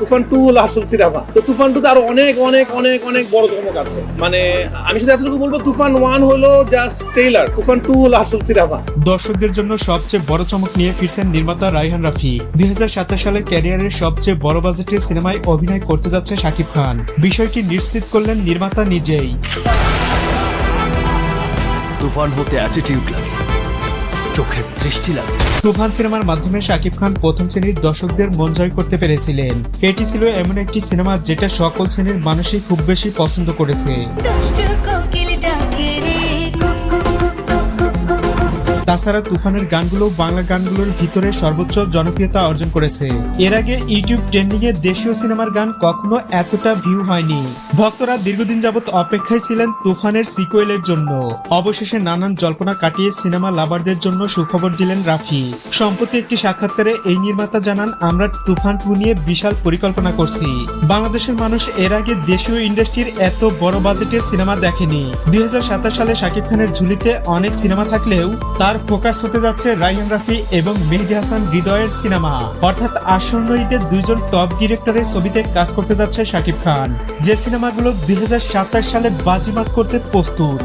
তুফান 2 হলো আসল সিনেমা। তো তুফান 2 তে আরো অনেক অনেক অনেক অনেক বড় চমক আছে। মানে আমি শুধু এতটুকু বলবো, তুফান 1 হলো জাস্ট ট্রেইলার, তুফান 2 হলো আসল সিনেমা। দর্শকদের জন্য সবচেয়ে বড় চমক নিয়ে ফিরছেন নির্মাতা রায়হান রাফি। 2027 সালে ক্যারিয়ারের সবচেয়ে বড় বাজেটের সিনেমায় অভিনয় করতে যাচ্ছে শাকিব খান। বিষয়টি নিশ্চিত করলেন নির্মাতা নিজেই। তুফান হতে অ্যাটিটিউড লাগে, চোখের দৃষ্টি লাগে। তুফান সিনেমার মাধ্যমে শাকিব খান প্রথম শ্রেণীর দর্শকদের মন জয় করতে পেরেছিলেন। এটি ছিল এমন একটি সিনেমা যেটা সকল শ্রেণীর মানুষই খুব বেশি পছন্দ করেছে। তাছাড়া তুফানের গানগুলো বাংলা গানগুলোর ভিতরে সর্বোচ্চ জনপ্রিয়তা অর্জন করেছে। এর আগে ইউটিউব ট্রেন্ডিং এ দেশীয় সিনেমার গান কখনো এতটা ভিউ হয়নি। ভক্তরা দীর্ঘদিন যাবত অপেক্ষায় ছিলেন তুফানের সিকুয়েলের জন্য। অবশেষে নানান জল্পনা কাটিয়ে সিনেমা লাভারদের জন্য সুখবর দিলেন রাফি। সম্প্রতি একটি সাক্ষাৎকারে এই নির্মাতা জানান, আমরা তুফান 2 নিয়ে বিশাল পরিকল্পনা করছি। বাংলাদেশের মানুষ এর আগে দেশীয় ইন্ডাস্ট্রির এত বড় বাজেটের সিনেমা দেখেনি। 2027 সালে শাকিব খানের ঝুলিতে অনেক সিনেমা থাকলেও তার ফোকাস হতে যাচ্ছে রায়হান রাফি এবং মেহেদী হাসান হৃদয়ের সিনেমা। অর্থাৎ আসন্ন ঈদে দুইজন টপ ডিরেক্টরের ছবিতে কাজ করতে যাচ্ছে শাকিব খান, যে সিনেমাগুলো 2027 সালে বাজিমাত করতে প্রস্তুত।